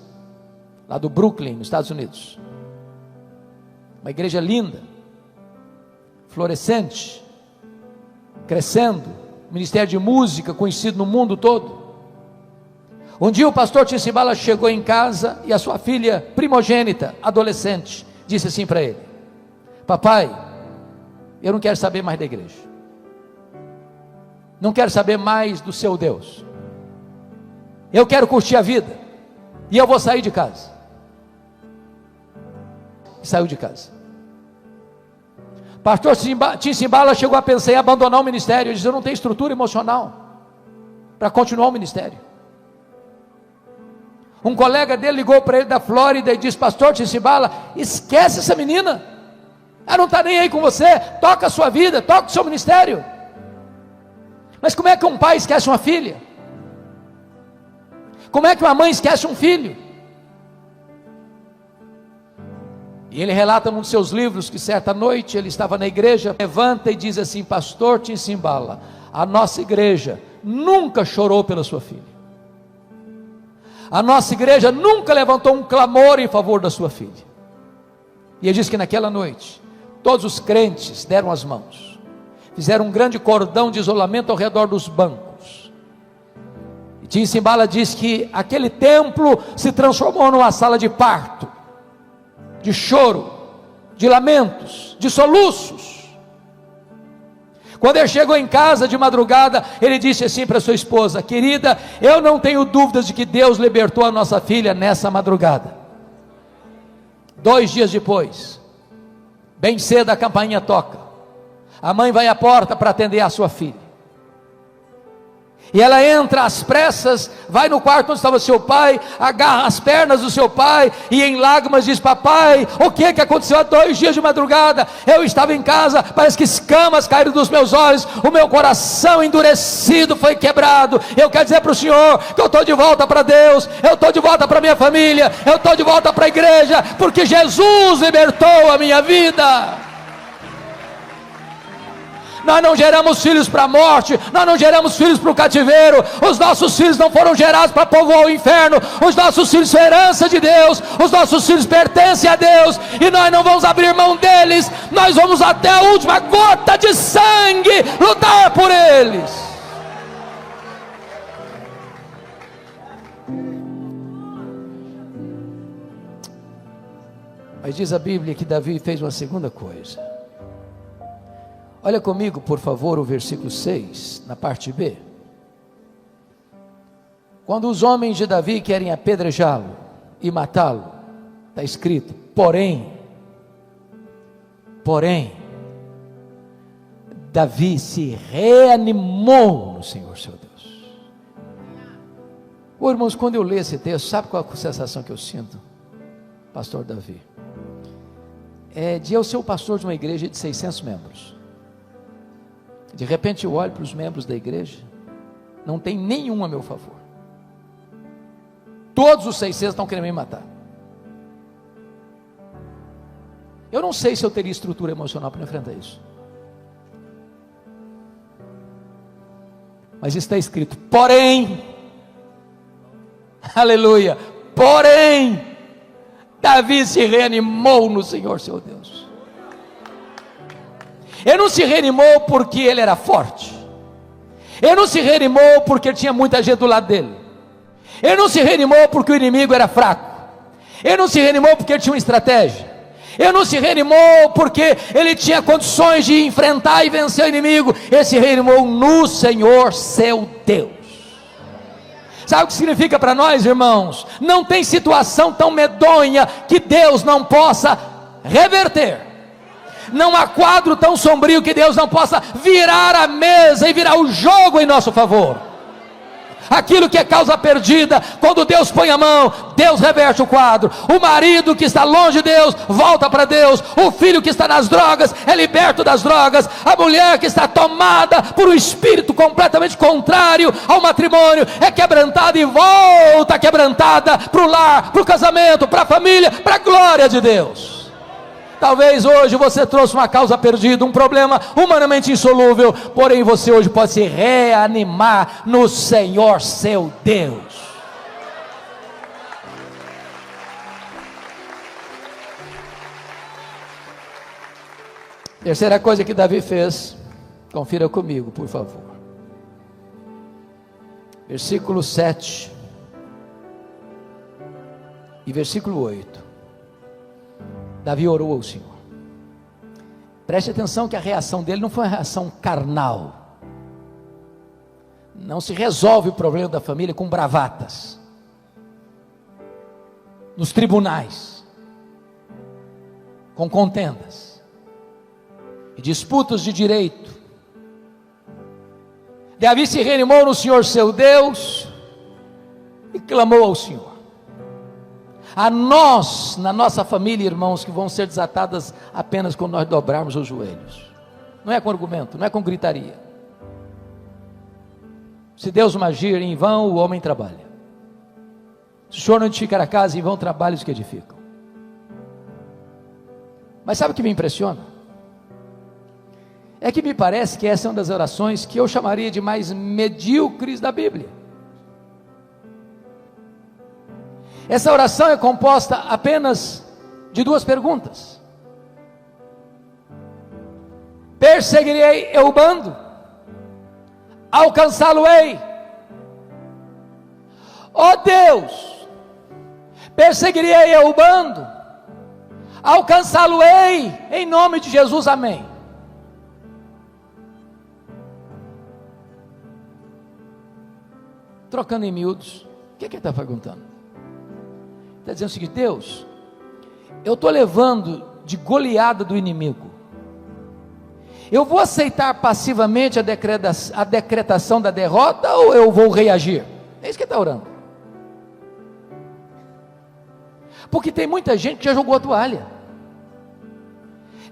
lá do Brooklyn, nos Estados Unidos. Uma igreja linda, florescente, crescendo, ministério de música conhecido no mundo todo. Um dia o pastor Tim Simbala chegou em casa e a sua filha primogênita, adolescente, disse assim para ele: papai, eu não quero saber mais da igreja, não quero saber mais do seu Deus, eu quero curtir a vida, e eu vou sair de casa. E saiu de casa. Pastor Tim Simbala chegou a pensar em abandonar o ministério. Ele disse: eu não tenho estrutura emocional para continuar o ministério. Um colega dele ligou para ele da Flórida e disse: pastor Tim Simbala, esquece essa menina, ela não está nem aí com você, toca a sua vida, toca o seu ministério. Mas como é que um pai esquece uma filha? Como é que uma mãe esquece um filho? E ele relata num dos seus livros que certa noite ele estava na igreja, levanta e diz assim: pastor Tim Simbala, a nossa igreja nunca chorou pela sua filha, a nossa igreja nunca levantou um clamor em favor da sua filha. E ele diz que naquela noite todos os crentes deram as mãos, fizeram um grande cordão de isolamento ao redor dos bancos. E Tim Simbala diz que aquele templo se transformou numa sala de parto, de choro, de lamentos, de soluços. Quando ele chegou em casa de madrugada, ele disse assim para sua esposa: querida, eu não tenho dúvidas de que Deus libertou a nossa filha nessa madrugada. 2 dias depois, bem cedo a campainha toca, a mãe vai à porta para atender a sua filha, e ela entra às pressas, vai no quarto onde estava seu pai, agarra as pernas do seu pai, e em lágrimas diz: papai, o que aconteceu há 2 dias de madrugada? Eu estava em casa, parece que escamas caíram dos meus olhos, o meu coração endurecido foi quebrado. Eu quero dizer para o senhor que eu estou de volta para Deus, eu estou de volta para minha família, eu estou de volta para a igreja, porque Jesus libertou a minha vida. Nós não geramos filhos para a morte, nós não geramos filhos para o cativeiro, os nossos filhos não foram gerados para povoar o inferno, os nossos filhos são herança de Deus, os nossos filhos pertencem a Deus, e nós não vamos abrir mão deles, nós vamos até a última gota de sangue lutar por eles. Mas diz a Bíblia que Davi fez uma segunda coisa. Olha comigo, por favor, o versículo 6, na parte B. Quando os homens de Davi querem apedrejá-lo e matá-lo, está escrito: porém, Davi se reanimou no Senhor seu Deus. Irmãos, quando eu leio esse texto, sabe qual é a sensação que eu sinto, pastor Davi? É de eu ser o pastor de uma igreja de 600 membros. De repente eu olho para os membros da igreja, não tem nenhum a meu favor, todos os 600 estão querendo me matar. Eu não sei se eu teria estrutura emocional para enfrentar isso, mas está escrito: porém, aleluia, porém, Davi se reanimou no Senhor seu Deus. Ele não se reanimou porque ele era forte, ele não se reanimou porque tinha muita gente do lado dele, ele não se reanimou porque o inimigo era fraco, ele não se reanimou porque ele tinha uma estratégia, ele não se reanimou porque ele tinha condições de enfrentar e vencer o inimigo. Ele se reanimou no Senhor seu Deus. Sabe o que significa para nós, irmãos? Não tem situação tão medonha que Deus não possa reverter. Não há quadro tão sombrio que Deus não possa virar a mesa e virar o jogo em nosso favor. Aquilo que é causa perdida, quando Deus põe a mão, Deus reverte o quadro. O marido que está longe de Deus, volta para Deus. O filho que está nas drogas, é liberto das drogas. A mulher que está tomada por um espírito completamente contrário ao matrimônio, é quebrantada e volta quebrantada para o lar, para o casamento, para a família, para a glória de Deus. Talvez hoje você trouxe uma causa perdida, um problema humanamente insolúvel, porém você hoje pode se reanimar no Senhor seu Deus. Terceira coisa que Davi fez, confira comigo, por favor. Versículo 7 e versículo 8. Davi orou ao Senhor. Preste atenção que a reação dele não foi uma reação carnal. Não se resolve o problema da família com bravatas, nos tribunais, com contendas e disputas de direito. Davi se reanimou no Senhor seu Deus e clamou ao Senhor. A nós, na nossa família, irmãos, que vão ser desatadas apenas quando nós dobrarmos os joelhos. Não é com argumento, não é com gritaria. Se Deus não agir, em vão o homem trabalha. Se o Senhor não edificar a casa, em vão trabalhos que edificam. Mas sabe o que me impressiona? É que me parece que essa é uma das orações que eu chamaria de mais medíocres da Bíblia. Essa oração é composta apenas de duas perguntas: perseguirei eu o bando? Alcançá-lo-ei? Ó Deus, perseguirei eu o bando? Alcançá-lo-ei? Em nome de Jesus, amém. Trocando em miúdos, o que ele está perguntando? Está dizendo o seguinte: Deus, eu estou levando de goleada do inimigo, eu vou aceitar passivamente a decretação da derrota, ou eu vou reagir? É isso que ele está orando. Porque tem muita gente que já jogou a toalha.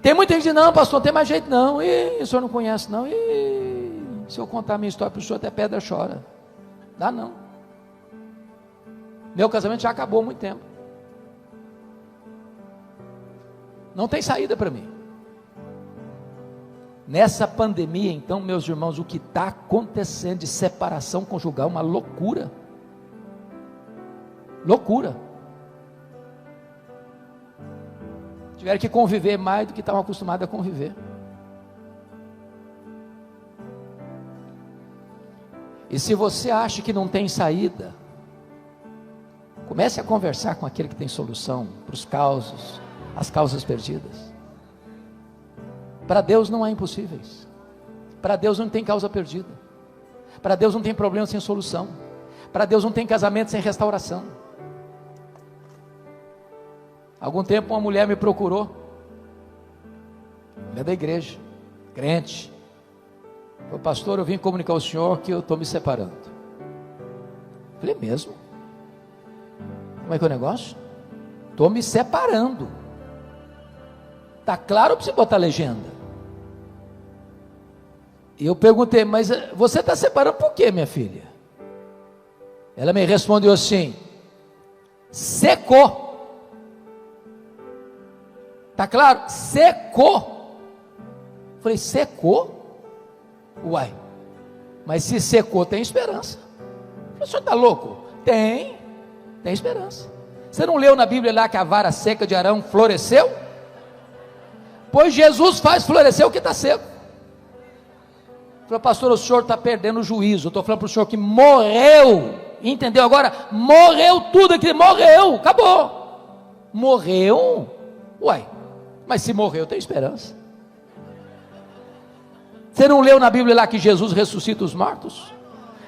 Tem muita gente que diz: não, pastor, não tem mais jeito não, o senhor não conhece não, se eu contar a minha história para o senhor, até pedra chora. Dá não. Meu casamento já acabou há muito tempo. Não tem saída para mim. Nessa pandemia, então, meus irmãos, o que está acontecendo de separação conjugal é uma loucura. Loucura. Tiveram que conviver mais do que estavam acostumados a conviver. E se você acha que não tem saída, comece a conversar com aquele que tem solução para os causos, as causas perdidas. Para Deus não há impossíveis. Para Deus não tem causa perdida. Para Deus não tem problema sem solução. Para Deus não tem casamento sem restauração. Algum tempo uma mulher me procurou, mulher da igreja, crente. Falei: pastor, eu vim comunicar ao senhor que eu estou me separando. Falei: mesmo? Como é que é o negócio? Estou me separando. Está claro para você botar a legenda? E eu perguntei: mas você está separando por quê, minha filha? Ela me respondeu assim: secou. Está claro? Secou. Falei: secou? Uai, mas se secou tem esperança. O senhor está louco? Tem esperança. Você não leu na Bíblia lá que a vara seca de Arão floresceu? Pois Jesus faz florescer o que está seco. Falei: pastor, o senhor está perdendo o juízo. Eu estou falando para o senhor que morreu. Entendeu agora? Morreu tudo aqui, morreu, acabou. Morreu? Uai, mas se morreu tem esperança. Você não leu na Bíblia lá que Jesus ressuscita os mortos?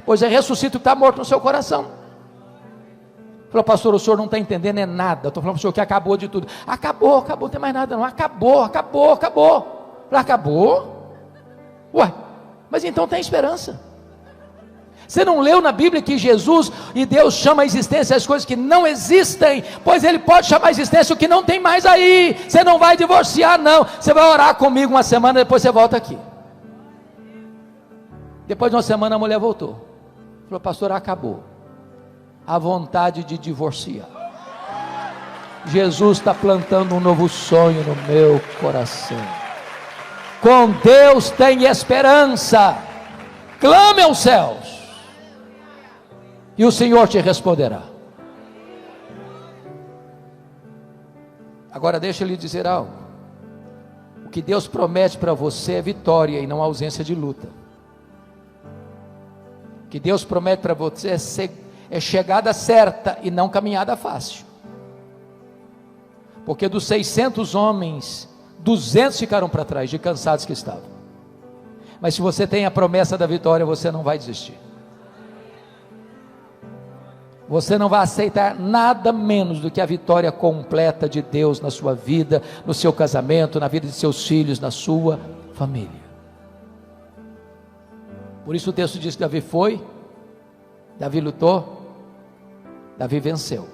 Pois é, ressuscita o que está morto no seu coração. Falou: pastor, o senhor não está entendendo é nada. Estou falando para o senhor que acabou de tudo. Acabou, não tem mais nada não. Acabou. Falei: acabou? Ué, mas então tem esperança. Você não leu na Bíblia que Jesus e Deus chama a existência as coisas que não existem? Pois Ele pode chamar a existência o que não tem mais aí. Você não vai divorciar não. Você vai orar comigo uma semana, depois você volta aqui. Depois de uma semana a mulher voltou. Falou: pastor, acabou a vontade de divorciar. Jesus está plantando um novo sonho no meu coração. Com Deus tem esperança. Clame aos céus e o Senhor te responderá. Agora deixa eu lhe dizer algo. O que Deus promete para você é vitória e não ausência de luta. O que Deus promete para você é chegada certa e não caminhada fácil. Porque dos 600 homens 200 ficaram para trás, de cansados que estavam. Mas se você tem a promessa da vitória, você não vai desistir. Você não vai aceitar nada menos do que a vitória completa de Deus na sua vida, no seu casamento, na vida de seus filhos, na sua família. Por isso o texto diz que Davi foi, Davi lutou, Davi venceu.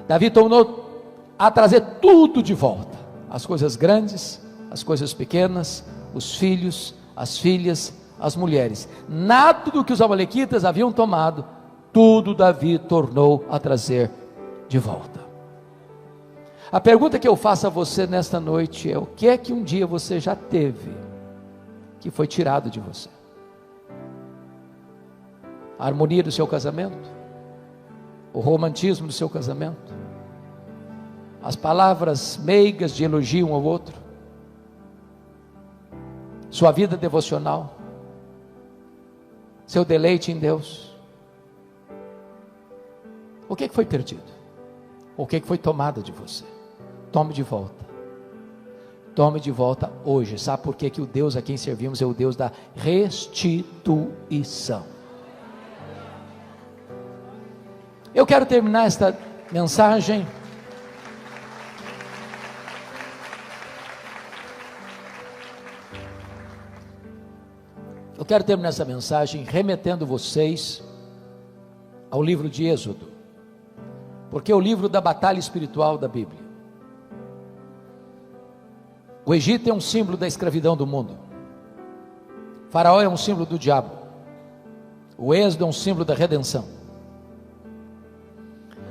Davi tornou a trazer tudo de volta, as coisas grandes, as coisas pequenas, os filhos, as filhas, as mulheres. Nada do que os amalequitas haviam tomado, tudo Davi tornou a trazer de volta. A pergunta que eu faço a você nesta noite é: o que é que um dia você já teve que foi tirado de você? A harmonia do seu casamento? O romantismo do seu casamento? As palavras meigas de elogio um ao outro? Sua vida devocional? Seu deleite em Deus? O que foi perdido? O que foi tomado de você? Tome de volta. Tome de volta hoje. Sabe por que o Deus a quem servimos é o Deus da restituição? Eu quero terminar esta mensagem remetendo vocês ao livro de Êxodo, porque é o livro da batalha espiritual da Bíblia. O Egito é um símbolo da escravidão do mundo. Faraó é um símbolo do diabo. O Êxodo é um símbolo da redenção.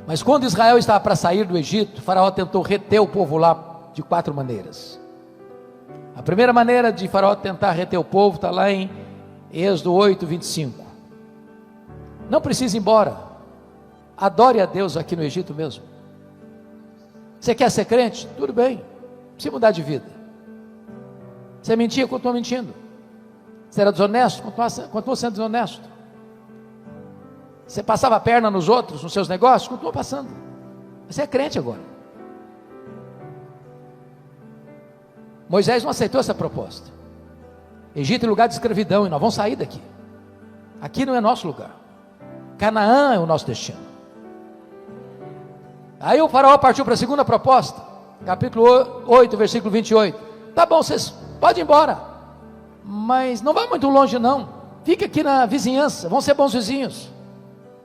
Mas quando Israel estava para sair do Egito, Faraó tentou reter o povo lá de 4 maneiras. A primeira maneira de Faraó tentar reter o povo está lá em Êxodo 8, 25. Não precisa ir embora. Adore a Deus aqui no Egito mesmo. Você quer ser crente? Tudo bem, não precisa mudar de vida. Você mentia? Continua mentindo. Você era desonesto? Continua sendo desonesto. Você passava a perna nos outros, nos seus negócios? Continua passando. Você é crente agora. Moisés não aceitou essa proposta. Egito é lugar de escravidão e nós vamos sair daqui. Aqui não é nosso lugar. Canaã é o nosso destino. Aí o faraó partiu para a segunda proposta, capítulo 8, versículo 28. Tá bom, vocês podem ir embora, mas não vá muito longe não, fica aqui na vizinhança, vão ser bons vizinhos.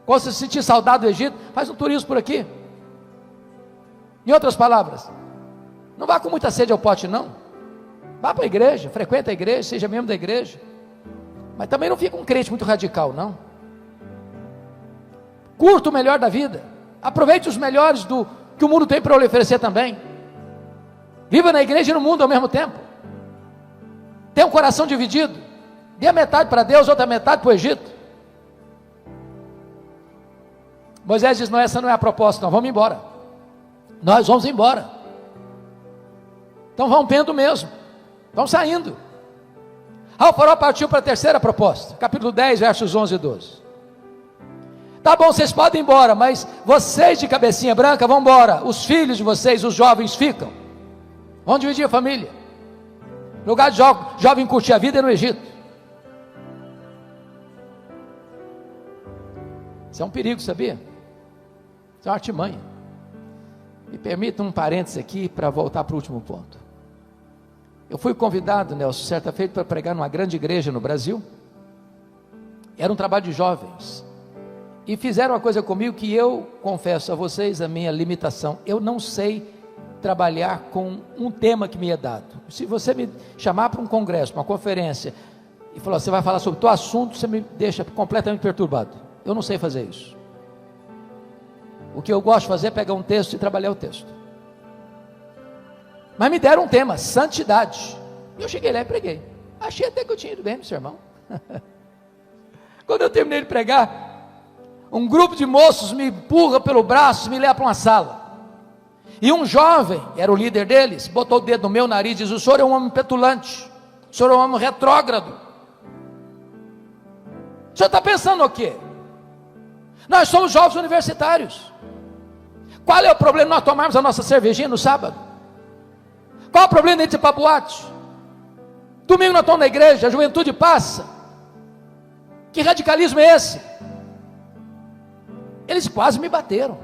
Quando você se sentir saudade do Egito, faz um turismo por aqui. Em outras palavras, não vá com muita sede ao pote não, vá para a igreja, frequenta a igreja, seja membro da igreja, mas também não fica um crente muito radical não. Curta o melhor da vida, aproveite os melhores do que o mundo tem para lhe oferecer também. Viva na igreja e no mundo ao mesmo tempo. Tenha um coração dividido. Dê a metade para Deus, outra metade para o Egito. Moisés diz: não, essa não é a proposta, não, vamos embora. Nós vamos embora. Então vão rompendo mesmo, vão saindo. O faraó partiu para a terceira proposta, capítulo 10, versos 11 e 12. Tá bom, vocês podem ir embora, mas vocês de cabecinha branca vão embora. Os filhos de vocês, os jovens, ficam. Vão dividir a família. Lugar de jovem curtir a vida é no Egito. Isso é um perigo, sabia? Isso é uma artimanha. Me permita um parênteses aqui para voltar para o último ponto. Eu fui convidado, Nelson, certa feita para pregar numa grande igreja no Brasil. Era um trabalho de jovens. E fizeram uma coisa comigo que eu confesso a vocês a minha limitação. Eu não sei trabalhar com um tema que me é dado. Se você me chamar para um congresso, para uma conferência, e falar, você vai falar sobre o teu assunto, você me deixa completamente perturbado. Eu não sei fazer isso. O que eu gosto de fazer é pegar um texto e trabalhar o texto. Mas me deram um tema, santidade. E eu cheguei lá e preguei. Achei até que eu tinha ido bem no sermão. Quando eu terminei de pregar, um grupo de moços me empurra pelo braço e me leva para uma sala. E um jovem, era o líder deles, botou o dedo no meu nariz e diz: o senhor é um homem petulante, o senhor é um homem retrógrado. O senhor está pensando o quê? Nós somos jovens universitários. Qual é o problema de nós tomarmos a nossa cervejinha no sábado? Qual o problema de ir para boate? Domingo nós estamos na igreja, a juventude passa. Que radicalismo é esse? Eles quase me bateram.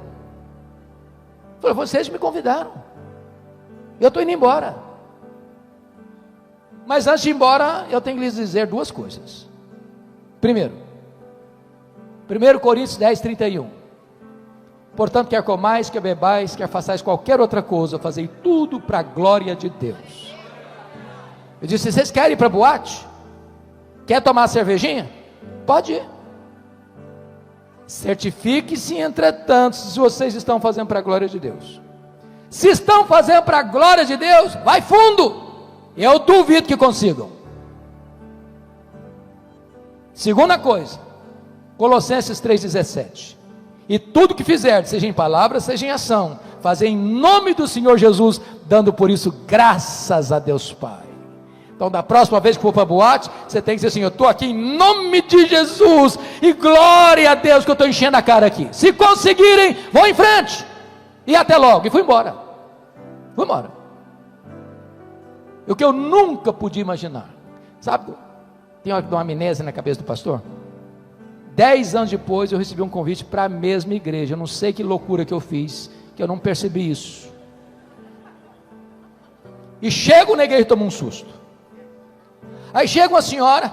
Falei, vocês me convidaram. Eu estou indo embora. Mas antes de ir embora, eu tenho que lhes dizer duas coisas. Primeiro, 1 Coríntios 10, 31. Portanto, quer comais, quer bebais, quer façais qualquer outra coisa, fazei tudo para a glória de Deus. Eu disse, vocês querem ir para a boate? Quer tomar uma cervejinha? Pode ir. Certifique-se, entretanto, se vocês estão fazendo para a glória de Deus. Se estão fazendo para a glória de Deus, vai fundo. Eu duvido que consigam. Segunda coisa, Colossenses 3,17. E tudo que fizerdes, seja em palavra, seja em ação, fazer em nome do Senhor Jesus, dando por isso graças a Deus Pai. Então, da próxima vez que for para a boate, você tem que dizer assim, eu estou aqui em nome de Jesus, e glória a Deus que eu estou enchendo a cara aqui. Se conseguirem, vão em frente, e até logo, e fui embora. Fui embora. O que eu nunca podia imaginar, sabe, tem uma amnésia na cabeça do pastor. 10 anos depois eu recebi um convite para a mesma igreja. Eu não sei que loucura que eu fiz, que eu não percebi isso. E chego na igreja e tomo um susto. Aí chega uma senhora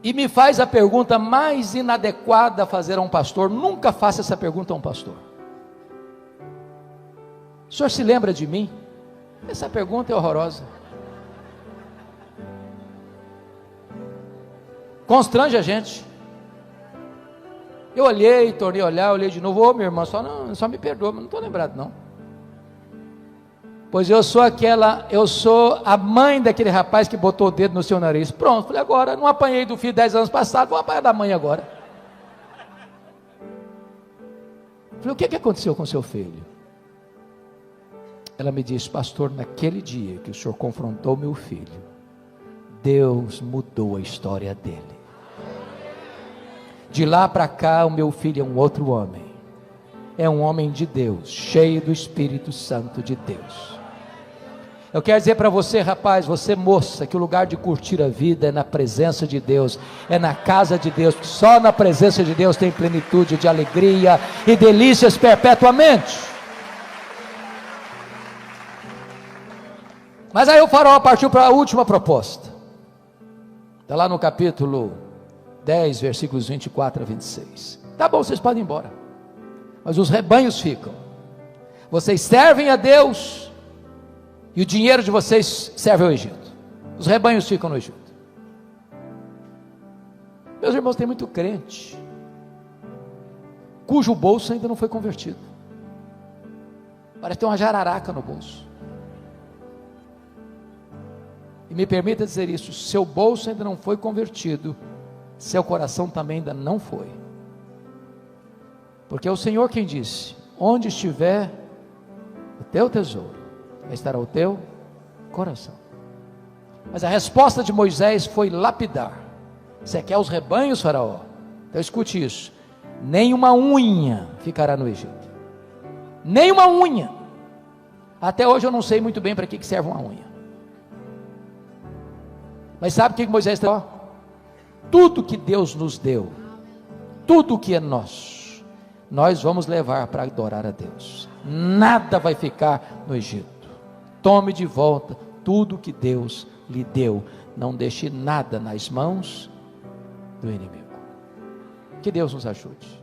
e me faz a pergunta mais inadequada a fazer a um pastor. Nunca faça essa pergunta a um pastor. O senhor se lembra de mim? Essa pergunta é horrorosa. Constrange a gente. Eu olhei, tornei a olhar, olhei de novo, ô minha irmã, só me perdoa, mas não estou lembrado não. Pois eu sou a mãe daquele rapaz que botou o dedo no seu nariz. Pronto, falei, agora, não apanhei do filho 10 anos passados, vou apanhar da mãe agora. Falei, o que aconteceu com seu filho? Ela me disse, pastor, naquele dia que o senhor confrontou meu filho, Deus mudou a história dele. De lá para cá, o meu filho é um outro homem. É um homem de Deus, cheio do Espírito Santo de Deus. Eu quero dizer para você, rapaz, você moça, que o lugar de curtir a vida é na presença de Deus, é na casa de Deus. Só na presença de Deus tem plenitude de alegria e delícias perpetuamente. Mas aí o farol partiu para a última proposta. Está lá no capítulo 10, versículos 24 a 26. Tá bom, vocês podem ir embora, mas os rebanhos ficam. Vocês servem a Deus e o dinheiro de vocês serve ao Egito. Os rebanhos ficam no Egito. Meus irmãos, tem muito crente cujo bolso ainda não foi convertido. Parece ter uma jararaca no bolso. E me permita dizer isso, seu bolso ainda não foi convertido, seu coração também ainda não foi. Porque é o Senhor quem disse, onde estiver o teu tesouro, estará o teu coração. Mas a resposta de Moisés foi lapidar. Você quer os rebanhos, faraó? Então escute isso, nem uma unha ficará no Egito, nem uma unha. Até hoje eu não sei muito bem para que serve uma unha. Mas sabe o que Moisés está? Tudo que Deus nos deu, tudo que é nosso, nós vamos levar para adorar a Deus. Nada vai ficar no Egito. Tome de volta tudo que Deus lhe deu. Não deixe nada nas mãos do inimigo. Que Deus nos ajude.